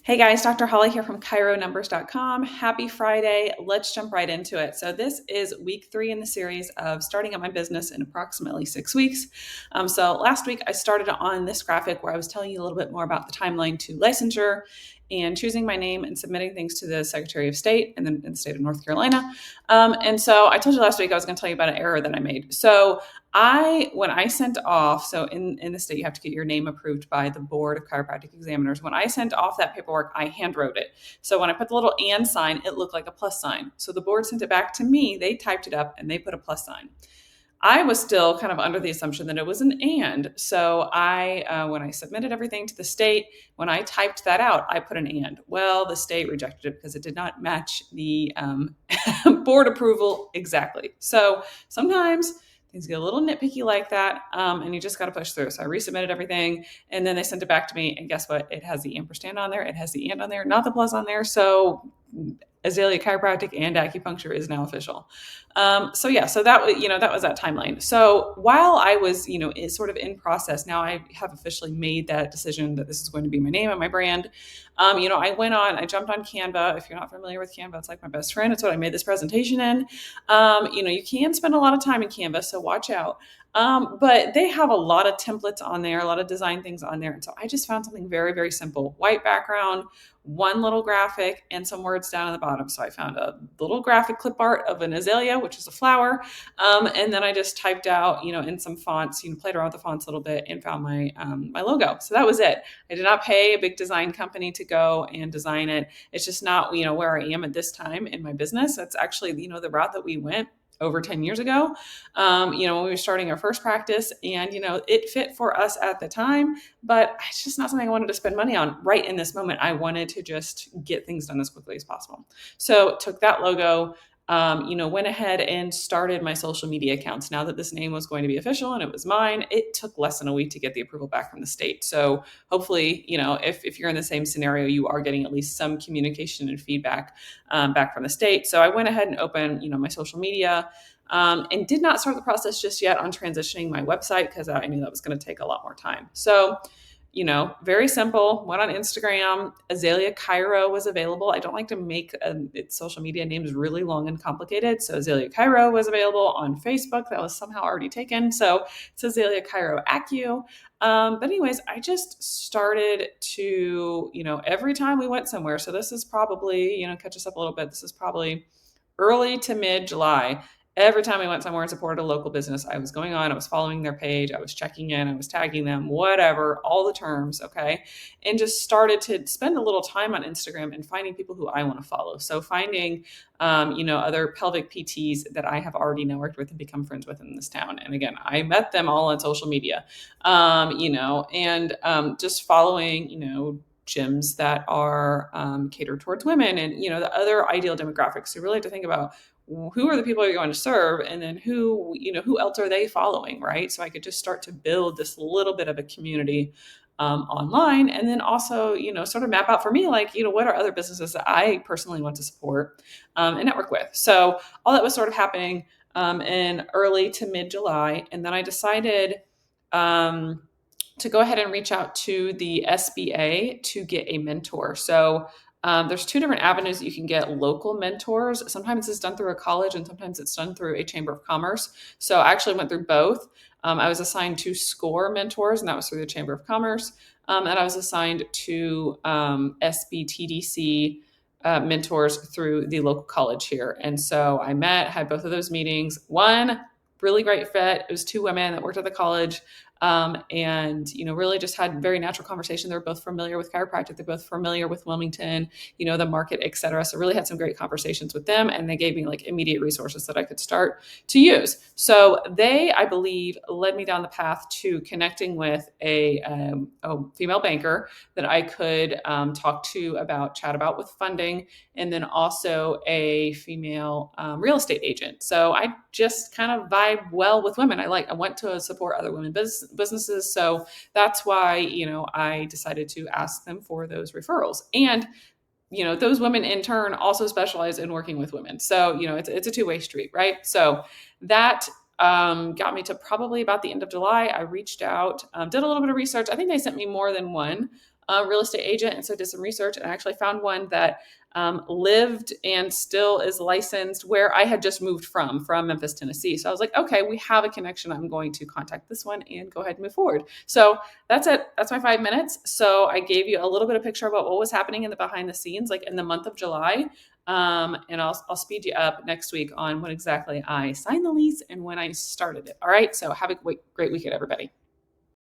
Hey guys, Dr. Holly here from ChiroNumbers.com. Happy Friday. Let's jump right into it. So, this is week 3 in the series of starting up my business in approximately 6 weeks. So, last week I started on this graphic where I was telling you a little bit more about the timeline to licensure and choosing my name and submitting things to the Secretary of State and then in the state of North Carolina. And so, I told you last week I was going to tell you about an error that I made. So, when I sent off, so in the state, you have to get your name approved by the Board of Chiropractic Examiners. When I sent off that paperwork, I hand wrote it. So when I put the little and sign, it looked like a plus sign. So the board sent it back to me. They typed it up and they put a plus sign. I was still kind of under the assumption that it was an and. So when I submitted everything to the state, when I typed that out, I put an and. Well, the state rejected it because it did not match the board approval exactly. So sometimes things get a little nitpicky like that, and you just got to push through. So I resubmitted everything, and then they sent it back to me, and guess what? It has the ampersand on there. It has the and on there, not the plus on there. So Azalea Chiropractic and acupuncture is now official. So that was that timeline. So while I was is sort of in process, now I have officially made that decision that this is going to be my name and my brand. I jumped on Canva. If you're not familiar with Canva, it's like my best friend. It's what I made this presentation in. You can spend a lot of time in Canva, so watch out. But they have a lot of templates on there, a lot of design things on there. And so I just found something very, very simple. White background, one little graphic, and some words down at the bottom. So I found a little graphic clip art of an azalea, which is a flower. And then I just typed out, in some fonts, played around with the fonts a little bit and found my logo. So that was it. I did not pay a big design company to go and design it. It's just not, where I am at this time in my business. That's actually, the route that we went over 10 years ago, when we were starting our first practice, and, it fit for us at the time, but it's just not something I wanted to spend money on right in this moment. I wanted to just get things done as quickly as possible. So took that logo, went ahead and started my social media accounts. Now that this name was going to be official and it was mine, it took less than a week to get the approval back from the state. So hopefully, if you're in the same scenario, you are getting at least some communication and feedback back from the state. So I went ahead and opened, my social media, and did not start the process just yet on transitioning my website because I knew that was going to take a lot more time. So very simple. Went on Instagram. Azalea Chiro was available. I don't like to make its social media names really long and complicated. So Azalea Chiro was available on Facebook. That was somehow already taken. So it's Azalea Chiro Acu. But anyways, I just started to, every time we went somewhere. So this is probably, catch us up a little bit. This is probably early to mid July. Every time we went somewhere and supported a local business, I was going on, I was following their page, I was checking in, I was tagging them, whatever, all the terms, okay? And just started to spend a little time on Instagram and finding people who I want to follow. So finding, other pelvic PTs that I have already networked with and become friends with in this town. And again, I met them all on social media, just following, gyms that are catered towards women and, the other ideal demographics. So really have to think about who are the people you're going to serve, and then who else are they following, right? So I could just start to build this little bit of a community online, and then also, sort of map out for me, like, what are other businesses that I personally want to support and network with. So all that was sort of happening in early to mid July, and then I decided to go ahead and reach out to the SBA to get a mentor. So there's 2 different avenues that you can get local mentors. Sometimes it's done through a college and sometimes it's done through a chamber of commerce. So I actually went through both. I was assigned to SCORE mentors, and that was through the Chamber of Commerce. And I was assigned to SBTDC mentors through the local college here. And so I had both of those meetings. One really great fit. It was 2 women that worked at the college. And really just had very natural conversation. They're both familiar with chiropractic. They're both familiar with Wilmington, the market, et cetera. So really had some great conversations with them, and they gave me like immediate resources that I could start to use. So they, I believe, led me down the path to connecting with a female banker that I could chat about with funding, and then also a female real estate agent. So I just kind of vibe well with women. I want to support other women businesses. So that's why, I decided to ask them for those referrals. And, those women in turn also specialize in working with women. So, it's a two-way street, right? So that got me to probably about the end of July. I reached out, did a little bit of research. I think they sent me more than one real estate agent. And so did some research and I actually found one that lived and still is licensed where I had just moved from Memphis, Tennessee. So I was like, okay, we have a connection. I'm going to contact this one and go ahead and move forward. So that's it. That's my 5 minutes. So I gave you a little bit of picture about what was happening in the behind the scenes, like in the month of July. And I'll speed you up next week on when exactly I signed the lease and when I started it. All right. So have a great weekend, everybody.